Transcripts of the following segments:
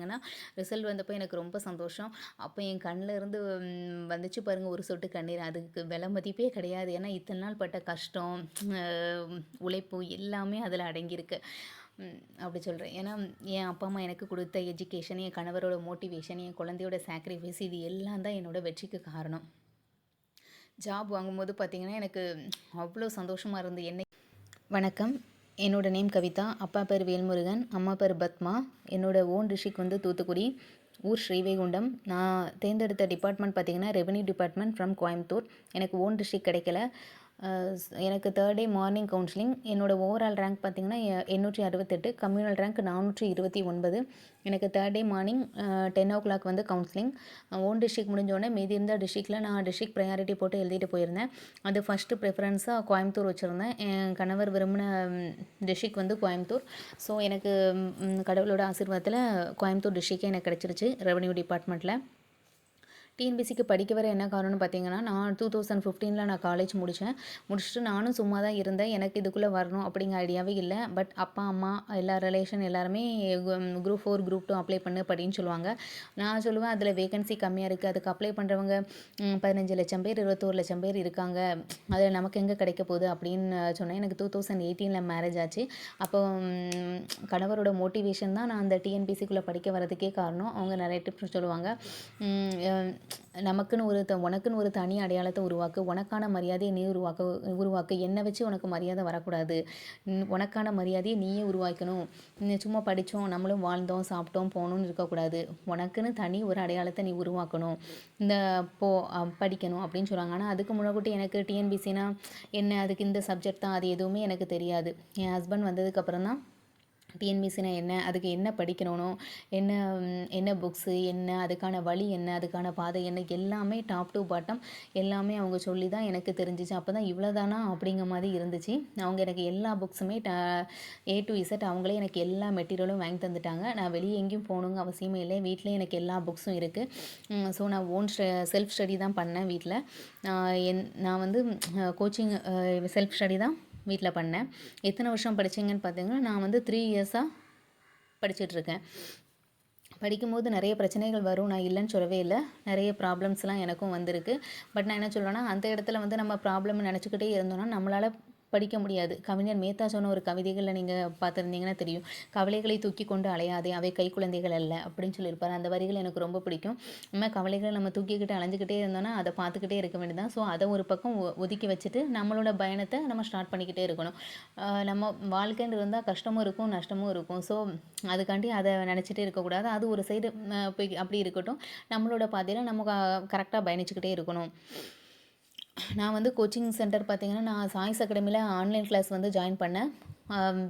பார்த்திங்கன்னா ரிசல்ட் வந்தப்போ எனக்கு ரொம்ப சந்தோஷம். அப்போ என் கண்ணில் இருந்து வந்துச்சு பாருங்கள் ஒரு சொட்டு கண்ணீர். அதுக்கு விலை மதிப்பே கிடையாது. ஏன்னா இத்தனை நாள் பட்ட கஷ்டம், உழைப்பு எல்லாமே அதில் அடங்கியிருக்கு. அப்படி சொல்கிறேன். ஏன்னா என் அப்பா அம்மா எனக்கு கொடுத்த எஜுகேஷன், என் கணவரோட மோட்டிவேஷன், என் குழந்தையோட சாக்ரிஃபைஸ், இது எல்லாம் தான் என்னோட வெற்றிக்கு காரணம். ஜாப் வாங்கும்போது பார்த்திங்கன்னா எனக்கு அவ்வளோ சந்தோஷமாக இருந்து வணக்கம். என்னோடய நேம் கவிதா. அப்பா பேர் வேல்முருகன், அம்மா பேர் பத்மா. என்னோடய ஓன் டிஸ்ட்ரிக்ட் வந்து தூத்துக்குடி, ஊர் ஸ்ரீவைகுண்டம். நான் தேர்ந்தெடுத்த டிபார்ட்மெண்ட் பார்த்திங்கன்னா ரெவென்யூ டிபார்ட்மெண்ட் ஃப்ரம் கோயம்புத்தூர். எனக்கு ஓன் டிஸ்ட்ரிக்ட் கிடைக்கல. எனக்கு தேர்ட் டே மார்னிங் கவுன்சிலிங். என்னோடய ஓவரால் ரேங்க் பார்த்திங்கன்னா 868, கம்யூனல் ரேங்க் 429. எனக்கு தேர்ட் டே மார்னிங் 10 o'clock வந்து கவுன்சிலிங். ஓன் டிஸ்ட்ரிக்ட் முடிஞ்சோடனே மீதி இருந்த டிஸ்ட்ரிக்டில் நான் டிஸ்ட்ரிக்ட் ப்ரையாரிட்டி போட்டு எழுதிட்டு போயிருந்தேன். அது ஃபஸ்ட்டு ப்ரிஃபரன்ஸாக கோயம்புத்தூர் வச்சுருந்தேன். என் கணவர் விரும்பின டிஸ்ட்ரிக்ட் வந்து கோயம்புத்தூர். ஸோ எனக்கு கடவுளோட ஆசீர்வாதத்தில் கோயம்புத்தூர் டிஸ்ட்ரிக்டே எனக்கு கிடச்சிருச்சு ரெவென்யூ டிபார்ட்மெண்ட்டில். டிஎன்பிசிக்கு படிக்க வர என்ன காரணம்னு பார்த்தீங்கன்னா, நான் 2015 நான் காலேஜ் முடிச்சுட்டு நானும் சும்மா தான் இருந்தேன். எனக்கு இதுக்குள்ளே வரணும் அப்படிங்கிற ஐடியாவே இல்லை. பட் அப்பா, அம்மா, எல்லா ரிலேஷன் எல்லாருமே குரூப் 4, குரூப் 2 அப்ளை பண்ணு படின்னு சொல்லுவாங்க. நான் சொல்லுவேன் அதில் வேகன்சி கம்மியாக இருக்குது, அதுக்கு அப்ளை பண்ணுறவங்க 15 லட்சம் பேர், 21 லட்சம் பேர் இருக்காங்க, அதில் நமக்கு எங்கே கிடைக்க போகுது அப்படின்னு சொன்னேன். எனக்கு 2018 மேரேஜ் ஆச்சு. அப்போ கணவரோட மோட்டிவேஷன் தான் நான் அந்த டிஎன்பிசிக்குள்ளே படிக்க வரதுக்கே காரணம். அவங்க நிறைய டிப்ஸ் சொல்லுவாங்க. நமக்குன்னு உனக்குன்னு ஒரு தனி அடையாளத்தை உருவாக்கு, உனக்கான மரியாதையை நீ உருவாக்கு, என்னை வச்சு உனக்கு மரியாதை வரக்கூடாது, உனக்கான மரியாதையை நீயே உருவாக்கணும். சும்மா படித்தோம், நம்மளும் வாழ்ந்தோம், சாப்பிட்டோம், போகணும்னு இருக்கக்கூடாது, உனக்குன்னு தனி ஒரு அடையாளத்தை நீ உருவாக்கணும், இந்த படிக்கணும் அப்படின்னு சொல்கிறாங்க. ஆனால் அதுக்கு முன்னாடி எனக்கு டிஎன்பிசினா என்ன, அதுக்கு இந்த சப்ஜெக்ட் தான், அது எதுவுமே எனக்கு தெரியாது. என் ஹஸ்பண்ட் வந்ததுக்கப்புறம் தான் டிஎன்பிசினா என்ன, அதுக்கு என்ன படிக்கணும், என்ன என்ன புக்ஸு என்ன, அதுக்கான வழி என்ன, அதுக்கான பாதை என்ன, எல்லாமே டாப் டு பாட்டம் எல்லாமே அவங்க சொல்லி தான் எனக்கு தெரிஞ்சிச்சு. அப்போ தான் இவ்வளோதானா அப்படிங்கிற மாதிரி இருந்துச்சு. அவங்க எனக்கு எல்லா புக்ஸுமே A to Z அவங்களே எனக்கு எல்லா மெட்டீரியலும் வாங்கி தந்துட்டாங்க. நான் வெளியே எங்கேயும் போகணுங்க அவசியமே இல்லை. வீட்டிலே எனக்கு எல்லா புக்ஸும் இருக்குது. ஸோ நான் ஓன் செல்ஃப் ஸ்டடி தான் பண்ணேன் வீட்டில். நான் வந்து கோச்சிங் செல்ஃப் ஸ்டடி தான் வீட்டில் பண்ணேன். எத்தனை வருஷம் படித்தீங்கன்னு பார்த்தீங்கன்னா, நான் வந்து 3 இயர்ஸாக படிச்சுட்ருக்கேன். படிக்கும்போது நிறைய பிரச்சனைகள் வரும், நான் இல்லைன்னு சொல்லவே இல்லை. நிறைய ப்ராப்ளம்ஸ்லாம் எனக்கும் வந்திருக்கு. பட் நான் என்ன சொல்லுவேன்னா, அந்த இடத்துல வந்து நம்ம ப்ராப்ளம் நினச்சிக்கிட்டே இருந்தோம்னா நம்மளால் படிக்க முடியாது. கவிஞர் மேத்தா சொன்ன ஒரு கவிதைகளில் நீங்கள் பார்த்துருந்தீங்கன்னா தெரியும். கவலைகளை தூக்கி கொண்டு அலையாதே, அவை கை குழந்தைகள் அல்ல அப்படின்னு சொல்லியிருப்பார். அந்த வரிகள் எனக்கு ரொம்ப பிடிக்கும். நம்ம கவலைகளை நம்ம தூக்கிக்கிட்டு அலைஞ்சிக்கிட்டே இருந்தோம்னா அதை பார்த்துக்கிட்டே இருக்க வேண்டியதான். ஸோ அதை ஒரு பக்கம் ஒதுக்கி வச்சுட்டு நம்மளோட பயணத்தை நம்ம ஸ்டார்ட் பண்ணிக்கிட்டே இருக்கணும். நம்ம வாழ்க்கைன்னு இருந்தால் கஷ்டமும் இருக்கும், நஷ்டமும் இருக்கும். ஸோ அதுக்காண்டி அதை நினச்சிட்டே இருக்கக்கூடாது. அது ஒரு சைடு போய் அப்படி இருக்கட்டும். நம்மளோட பாதையில் நம்ம கரெக்டாக பயணிச்சுக்கிட்டே இருக்கணும். நான் வந்து கோச்சிங் சென்டர் பார்த்திங்கன்னா, நான் சாய்ஸ் அகாடமியில் ஆன்லைன் கிளாஸ் வந்து ஜாயின் பண்ணேன்.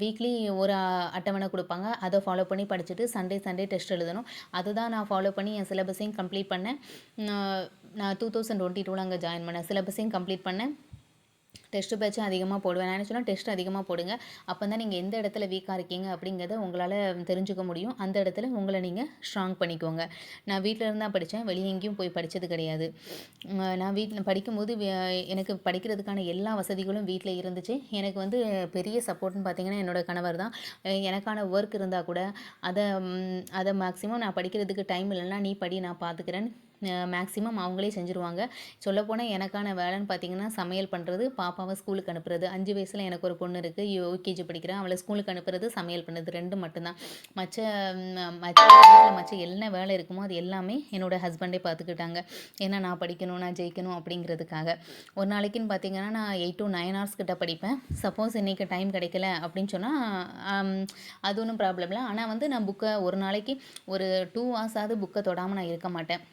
வீக்லி ஒரு அட்டவணை கொடுப்பாங்க. அதை ஃபாலோ பண்ணி படிச்சுட்டு சண்டே டெஸ்ட் எழுதணும். அதுதான் நான் ஃபாலோ பண்ணி என் சிலபஸையும் கம்ப்ளீட் பண்ணேன். நான் 2022 அங்கே ஜாயின் பண்ணேன். சிலபஸையும் கம்ப்ளீட் பண்ணேன். டெஸ்ட்டு பேட்சும் அதிகமாக போடுவேன். நான் என்ன சொன்னால், டெஸ்ட் அதிகமாக போடுங்க. அப்போ தான் நீங்கள் எந்த இடத்துல வீக்காக இருக்கீங்க அப்படிங்கிறத உங்களால் தெரிஞ்சுக்க முடியும். அந்த இடத்துல உங்களை நீங்கள் ஸ்ட்ராங் பண்ணிக்கோங்க. நான் வீட்டில் இருந்து தான் படித்தேன், வெளியே எங்கேயும் போய் படித்தது கிடையாது. நான் வீட்டில் படிக்கும்போது எனக்கு படிக்கிறதுக்கான எல்லா வசதிகளும் வீட்டில் இருந்துச்சு. எனக்கு வந்து பெரிய சப்போர்ட்னு பார்த்திங்கன்னா என்னோடய கணவர் தான். எனக்கான ஒர்க் இருந்தால் கூட அதை மேக்ஸிமம் நான் படிக்கிறதுக்கு டைம் இல்லைன்னா நீ படி, நான் பார்த்துக்கிறேன், மேக்ஸிமம் அவங்களே செஞ்சுருவாங்க. சொல்லப்போனால் எனக்கான வேலைன்னு பார்த்திங்கன்னா சமையல் பண்ணுறது, பாப்பாவை ஸ்கூலுக்கு அனுப்புறது. 5 வயசில் எனக்கு ஒரு பொண்ணு இருக்குது, யூகேஜி படிக்கிறேன். அவளை ஸ்கூலுக்கு அனுப்புறது, சமையல் பண்ணுறது, 2 மட்டும்தான். மற்ற என்ன வேலை இருக்குமோ அது எல்லாமே என்னோடய ஹஸ்பண்டே பார்த்துக்கிட்டாங்க. ஏன்னா நான் படிக்கணும், நான் ஜெயிக்கணும் அப்படிங்கிறதுக்காக. ஒரு நாளைக்குன்னு பார்த்திங்கன்னா நான் 8 to 9 hours கிட்ட படிப்பேன். சப்போஸ் இன்றைக்கி டைம் கிடைக்கல அப்படின்னு சொன்னால் அது ஒன்றும் ப்ராப்ளம் இல்லை. ஆனால் வந்து நான் புக்கை ஒரு நாளைக்கு ஒரு 2 hours புக்கை தொடாமல் நான் இருக்க மாட்டேன்.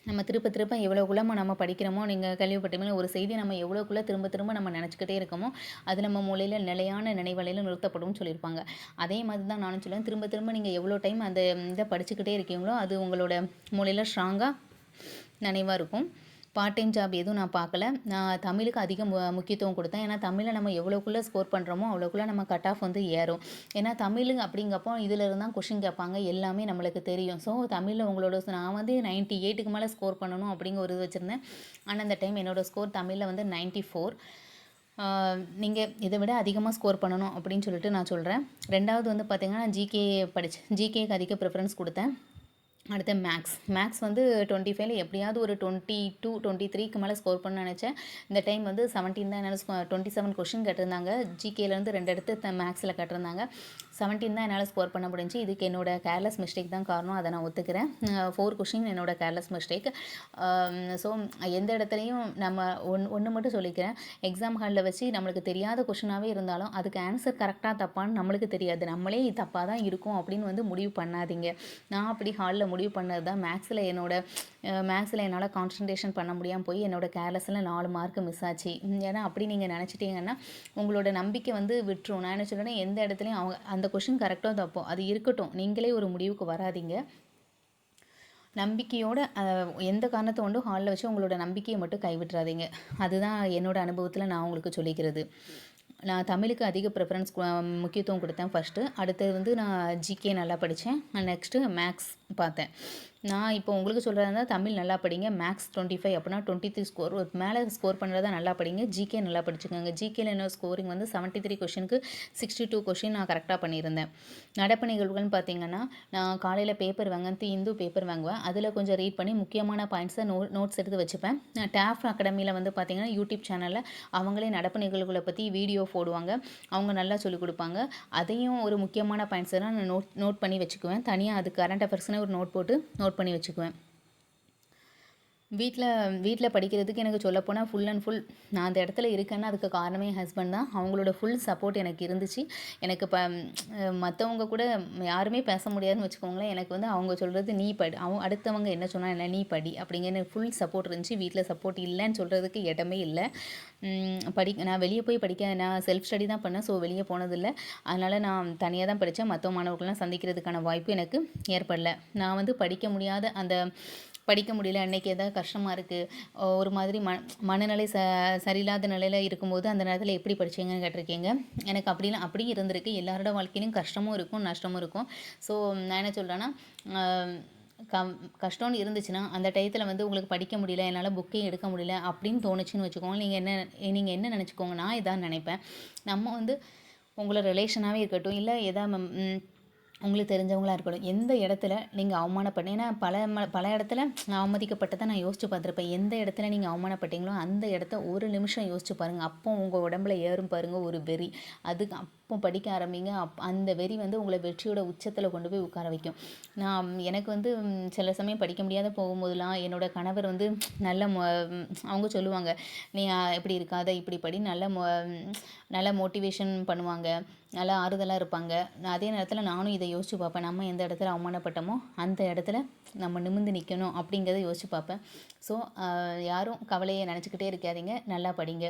நம்ம திரும்ப எவ்வளோக்குள்ள நம்ம படிக்கிறோமோ, நீங்கள் கேள்விப்பட்டீங்கன்னா, ஒரு செய்தி நம்ம எவ்வளோக்குள்ளே திரும்ப நம்ம நினச்சிக்கிட்டே இருக்கோமோ அது நம்ம மூளையில் நிலையான நினைவலையில் நிறுத்தப்படும்னு சொல்லியிருப்பாங்க. அதே மாதிரி தான் நானும் சொல்லுவேன். திரும்ப நீங்கள் எவ்வளோ டைம் அந்த இதை படிச்சுக்கிட்டே இருக்கீங்களோ அது உங்களோட மூளையில் ஸ்ட்ராங்காக நினைவாக இருக்கும். பார்ட் டைம் ஜாப் எதுவும் நான் பார்க்கல. நான் தமிழுக்கு அதிக முக்கியத்துவம் கொடுத்தேன். ஏன்னா தமிழில் நம்ம எவ்வளோக்குள்ளே ஸ்கோர் பண்ணுறோமோ அவ்வளோக்குள்ளே நம்ம கட் ஆஃப் வந்து ஏறும். ஏன்னா தமிழ் அப்படிங்கப்போ இதில் இருந்தால் கொஷின் கேட்பாங்க, எல்லாமே நம்மளுக்கு தெரியும். ஸோ தமிழில் நான் வந்து 98க்கு மேலே ஸ்கோர் பண்ணணும் அப்படிங்கிற ஒரு இது வச்சுருந்தேன். ஆனால் அந்த டைம் என்னோடய ஸ்கோர் தமிழில் வந்து 94. நீங்கள் இதை விட அதிகமாக ஸ்கோர் பண்ணணும் அப்படின்னு சொல்லிட்டு நான் சொல்கிறேன். 2வது வந்து பார்த்திங்கன்னா ஜிகே ஜிகேக்கு அதிக ப்ரிஃபரன்ஸ் கொடுத்தேன். அடுத்து மேக்ஸ் வந்து 25ல் எப்படியாவது ஒரு 22 23க்கு மேலே ஸ்கோர் பண்ண நினச்சேன். இந்த டைம் வந்து 17 தான் என்னால் 27 கொஷின் கேட்டிருந்தாங்க. ஜிகேலேருந்து 2 எடுத்து மேக்ஸில் கேட்டிருந்தாங்க. 17 தான் என்னால் ஸ்கோர் பண்ண முடிஞ்சு. இதுக்கு என்னோட கேர்லெஸ் மிஸ்டேக் தான் காரணம், அதை நான் ஒத்துக்கிறேன். 4 கொஷின் என்னோட கேர்லெஸ் மிஸ்டேக். ஸோ எந்த இடத்துலையும் நம்ம ஒன்று மட்டும் சொல்லிக்கிறேன், எக்ஸாம் ஹாலில் வச்சு நம்மளுக்கு தெரியாத கொஷினாகவே இருந்தாலும் அதுக்கு ஆன்சர் கரெக்டாக தப்பான்னு நம்மளுக்கு தெரியாது, நம்மளே தப்பாக தான் இருக்கும் அப்படின்னு வந்து முடிவு பண்ணாதீங்க. நான் அப்படி ஹாலில் முடிவு பண்ணது தான். மேக்ஸில் என்னால் கான்சன்ட்ரேஷன் பண்ண முடியாமல் போய் என்னோட கேர்லெஸில் 4 மார்க் மிஸ் ஆச்சு. ஏன்னா அப்படி நீங்கள் நினச்சிட்டிங்கன்னா உங்களோட நம்பிக்கை வந்து விட்டுரும். நான் என்ன சொல்கிறேன்னா, எந்த இடத்துலையும் அந்த கொஷின் கரெக்டோ தப்போ அது இருக்கட்டும், நீங்களே ஒரு முடிவுக்கு வராதீங்க. நம்பிக்கையோட எந்த காரணத்தை கொண்டும் ஹாலில் வச்சு உங்களோட நம்பிக்கையை மட்டும் கைவிட்டுறாதீங்க. அதுதான் என்னோட அனுபவத்தில் நான் உங்களுக்கு சொல்லிக்கிறது. நான் தமிழுக்கு அதிக ப்ரிஃபரன்ஸ் முக்கியத்துவம் கொடுத்தேன் ஃபஸ்ட்டு. அடுத்தது வந்து நான் ஜிகே நல்லா படித்தேன். நெக்ஸ்ட்டு மேக்ஸ் பார்த்தேன். நான் இப்போ உங்களுக்கு சொல்கிறதா இருந்தால் தமிழ் நல்லா படிங்க, மேக்ஸ் 25 அப்படின்னா 23 ஸ்கோர் மேலே ஸ்கோர் பண்ணுறதா நல்லா படிங்க. ஜிகே நல்லா படிச்சுக்கோங்க. ஜிகேல என்ன ஸ்கோரிங் வந்து 73 கொஷினுக்கு 62 கொஷின் நான் கரெக்டாக பண்ணியிருந்தேன். நடப்பு நிகழ்வுகள்னு பார்த்தீங்கன்னா, நான் காலையில் பேப்பர் வாங்குவேன், இந்து பேப்பர் வாங்குவேன். அதில் கொஞ்சம் ரீட் பண்ணி முக்கியமான பாயிண்ட்ஸை நோட்ஸ் எடுத்து வச்சுப்பேன். டாஃப் அகாடமியில் வந்து பார்த்திங்கன்னா யூடியூப் சேனலில் அவங்களே நடப்பு நிகழ்வுகளை பற்றி வீடியோ போடுவாங்க, அவங்க நல்லா சொல்லிக் கொடுப்பாங்க. அதையும் ஒரு முக்கியமான பாயிண்ட்ஸ் எல்லாம் நான் நோட் பண்ணி வச்சுக்குவேன். தனியாக அது கரண்ட் அஃபேர்ஸ்னு ஒரு நோட் போட்டு நோட் பண்ணி வச்சுக்குவேன். வீட்டில் படிக்கிறதுக்கு எனக்கு சொல்லப்போனால் ஃபுல் அண்ட் ஃபுல் நான் அந்த இடத்துல இருக்கேன்னா அதுக்கு காரணமே என் ஹஸ்பண்ட் தான். அவங்களோட ஃபுல் சப்போர்ட் எனக்கு இருந்துச்சு. எனக்கு மற்றவங்க கூட யாருமே பேச முடியாதுன்னு வச்சுக்கோங்களேன். எனக்கு வந்து அவங்க சொல்கிறது நீ படி, அடுத்தவங்க என்ன சொன்னால் என்ன, நீ படி அப்படிங்கிற ஃபுல் சப்போர்ட் இருந்துச்சு. வீட்டில் சப்போர்ட் இல்லைன்னு சொல்கிறதுக்கு இடமே இல்லை. நான் வெளியே போய் நான் செல்ஃப் ஸ்டடி தான் பண்ணேன். ஸோ வெளியே போனதில்லை. அதனால் நான் தனியாக தான் படித்தேன். மற்ற மாணவர்கள்லாம் சந்திக்கிறதுக்கான வாய்ப்பு எனக்கு ஏற்படல. நான் வந்து படிக்க முடியல, அன்றைக்கி ஏதாவது கஷ்டமாக இருக்குது, ஒரு மாதிரி மனநிலை சரியில்லாத நிலையில் இருக்கும்போது அந்த நேரத்தில் எப்படி படித்தீங்கன்னு கேட்டிருக்கீங்க. எனக்கு அப்படியும் இருந்திருக்கு. எல்லாரோட வாழ்க்கையிலையும் கஷ்டமும் இருக்கும், நஷ்டமும் இருக்கும். ஸோ நான் என்ன சொல்கிறேன்னா, கஷ்டம்னு இருந்துச்சுன்னா அந்த டயத்தில் வந்து உங்களுக்கு படிக்க முடியல, என்னால் புக்கே எடுக்க முடியல அப்படின்னு தோணுச்சுன்னு வச்சுக்கோங்க. நீங்கள் என்ன நினச்சிக்கோங்க, நான் இதான் நினைப்பேன். நம்ம வந்து உங்களோட ரிலேஷனாகவே இருக்கட்டும், இல்லை உங்களுக்கு தெரிஞ்சவங்களாக இருக்கட்டும், எந்த இடத்துல நீங்கள் அவமானப்பட்ட, ஏன்னா பல இடத்துல நான் அவமதிக்கப்பட்டதை நான் யோசிச்சு பார்த்துருப்பேன். எந்த இடத்துல நீங்கள் அவமானப்பட்டீங்களோ அந்த இடத்த ஒரு நிமிஷம் யோசிச்சு பாருங்கள். அப்போ உங்கள் உடம்புல ஏறும் பாருங்கள் ஒரு வெறி. அதுக்கு அப்போ படிக்க ஆரம்பிங்க. அந்த வெறி வந்து உங்களை வெற்றியோட உச்சத்தில் கொண்டு போய் உட்கார வைக்கும். எனக்கு வந்து சில சமயம் படிக்க முடியாத போகும்போதெல்லாம் என்னோட கணவர் வந்து அவங்க சொல்லுவாங்க, நீ இப்படி இருக்காத, இப்படி படி, நல்ல மோட்டிவேஷன் பண்ணுவாங்க, நல்லா ஆறுதலாக இருப்பாங்க. அதே நேரத்தில் நானும் இதை யோசிச்சு பார்ப்பேன். நம்ம எந்த இடத்துல அவமானப்பட்டோமோ அந்த இடத்துல நம்ம நிமிர்ந்து நிற்கணும் அப்படிங்கிறத யோசிச்சு பார்ப்பேன். ஸோ யாரும் கவலையை நினச்சிக்கிட்டே இருக்காதீங்க, நல்லா படிங்க.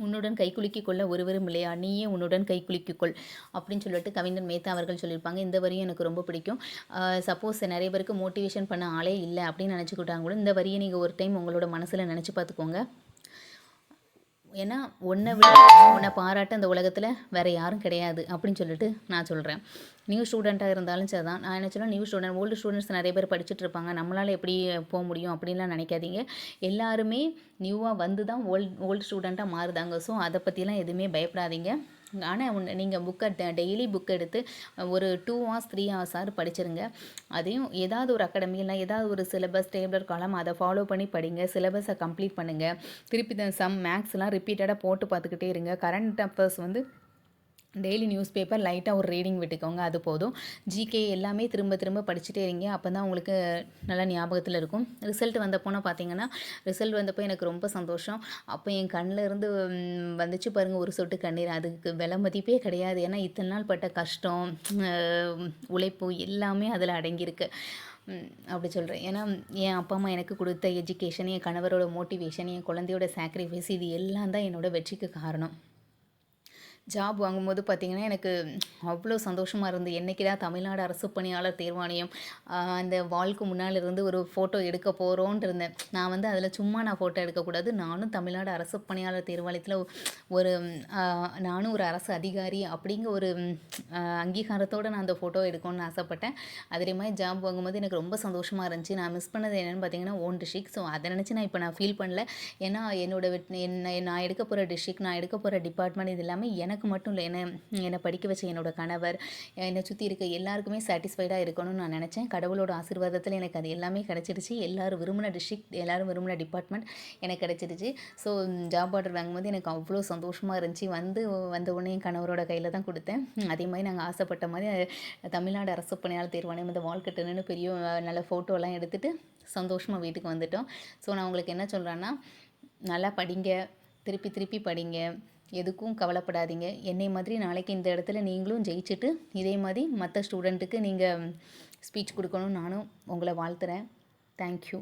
உன்னுடன் கைக்குலுக்கிக் கொள்ள ஒருவரும் இல்லையா, நீயே உன்னுடன் கைக்குலுக்கிக்கொள் அப்படின்னு சொல்லிட்டு கவிஞர் மேத்தா அவர்கள் சொல்லியிருப்பாங்க. இந்த வரியும் எனக்கு ரொம்ப பிடிக்கும். சப்போஸ் நிறைய பேருக்கு மோட்டிவேஷன் பண்ண ஆளே இல்லை அப்படின்னு நினச்சிக்கிட்டாங்க கூட இந்த வரியை நீங்கள் ஒரு டைம் உங்களோட மனசில் நினச்சி பார்த்துக்கோங்க. ஏன்னா உன்னை பாராட்ட அந்த உலகத்தில் வேறு யாரும் கிடையாது அப்படின்னு சொல்லிட்டு நான் சொல்கிறேன். நியூ ஸ்டூடெண்ட்டாக இருந்தாலும் சரி தான். நான் என்ன சொல்ல, நியூ ஸ்டூடெண்ட், ஓல்டு ஸ்டூடெண்ட்ஸ் நிறைய பேர் படிச்சுட்டு இருப்பாங்க, நம்மளால் எப்படி போக முடியும் அப்படின்லாம் நினைக்காதீங்க. எல்லாருமே நியூவாக வந்து தான் ஓல்டு ஸ்டூடெண்ட்டாக மாறுதாங்க. ஸோ அதை பற்றிலாம் எதுவுமே பயப்படாதீங்க. ஆனால் நீங்கள் டெய்லி புக் எடுத்து ஒரு 2 hours 3 hours படிச்சிருங்க. அதையும் ஏதாவது ஒரு அகாடமியில் ஏதாவது ஒரு சிலபஸ் டேபிளர் காலம் அதை ஃபாலோ பண்ணி படிங்க. சிலபஸை கம்ப்ளீட் பண்ணுங்கள். திருப்பி மேக்ஸ்லாம் ரிப்பீட்டடாக போட்டு பார்த்துக்கிட்டே இருங்க. கரண்ட் அஃபேர்ஸ் வந்து டெய்லி நியூஸ் பேப்பர் லைட்டாக ஒரு ரீடிங் விட்டுக்கோங்க, அது போதும். ஜிகே எல்லாமே திரும்ப படிச்சுட்டே இருங்க. அப்போ தான் உங்களுக்கு நல்லா ஞாபகத்தில் இருக்கும். ரிசல்ட் வந்தப்போனால் பார்த்தீங்கன்னா, ரிசல்ட் வந்தப்போ எனக்கு ரொம்ப சந்தோஷம். அப்போ என் கண்ணில் இருந்து வந்துச்சு பாருங்கள் ஒரு சொட்டு கண்ணீர். அதுக்கு விலை மதிப்பே கிடையாது. ஏன்னா இத்தனை நாள் பட்ட கஷ்டம், உழைப்பு எல்லாமே அதில் அடங்கியிருக்கு. அப்படி சொல்கிறேன். ஏன்னா என் அப்பா அம்மா எனக்கு கொடுத்த எஜுகேஷன், என் கணவரோட மோட்டிவேஷன், என் குழந்தையோட சாக்ரிஃபைஸ், இது எல்லாம் தான் என்னோடய வெற்றிக்கு காரணம். ஜாப் வாங்கும்போது பார்த்தீங்கன்னா, எனக்கு அவ்வளோ சந்தோஷமா இருந்து, என்னைக்குடா தமிழ்நாடு அரசு பணியாளர் தேர்வாணையம் அந்த வால்க்கு முன்னால இருந்து ஒரு ஃபோட்டோ எடுக்க போறோன்ட்டு இருந்தேன். நான் வந்து அதில சும்மா நான் ஃபோட்டோ எடுக்கக்கூடாது. நானும் தமிழ்நாடு அரசு பணியாளர் தேர்வாலயத்தில ஒரு அ நானும் ஒரு அரசு அதிகாரி அப்படிங்கிற ஒரு அங்கீகாரத்தோட நான் அந்த ஃபோட்டோ எடுக்கணும்னு ஆசைப்பட்டேன். அதே மாரி ஜாப் வாங்கும்போது எனக்கு ரொம்ப சந்தோஷமா இருந்துச்சு. நான் மிஸ் பண்ணது என்னன்னு பார்த்தீங்கன்னா, ஓன் டிஸ்ட்ரிக்ட். ஸோ அத நினச்சு நான் இப்ப நான் ஃபீல் பண்ணல. ஏன்னா, என்னோட நான் எடுக்க போற டிஸ்ட்ரிக்ட், நான் எடுக்க போற டிபார்ட்மெண்ட் இது எல்லாமே எனக்கு மட்டும் இல்ல. என்ன படிக்க வச்ச என்னோட கணவர், என்னை சுத்தி இருக்க எல்லாருக்குமே சாட்டிஸ்ஃபைடா இருக்கணும்னு நான் நெனச்சேன். கடவுளோட ஆசீர்வாதத்தில எனக்கு அது எல்லாமே கிடைச்சிடுச்சு. எல்லாரும் விரும்பின டிஸ்ட்ரிக்ட், எல்லாரும் விரும்பின டிபார்ட்மெண்ட் எனக்கு கிடைச்சிடுச்சு. ஸோ ஜாப் ஆர்டர் வாங்கும்போது எனக்கு அவ்வளோ சந்தோஷமா இருந்துச்சு. வந்த உடனே என் கணவரோட கையில தான் குடுத்தேன். அதே மாரி நாங்க ஆசைப்பட்ட மாரி தமிழ்நாடு அரசு பணியாளர் தேர்வாணையம் இந்த வால்கிட்ட நின்னு பெரிய நல்ல ஃபோட்டோலாம் எடுத்துட்டு சந்தோஷமா வீட்டுக்கு வந்துட்டோம். ஸோ நான் உங்களுக்கு என்ன சொல்றேன்னா, நல்லா படிங்க. திருப்பி திருப்பி படிங்க. எதுக்கும் கவலைப்படாதீங்க. என்னை மாதிரி நாளைக்கு இந்த இடத்துல நீங்களும் ஜெயிச்சுட்டு, இதே மாரி மத்த ஸ்டூடெண்ட்டுக்கு நீங்க ஸ்பீச் குடுக்கணும்னு நானும் உங்கள வாழ்த்துறேன். Thank you.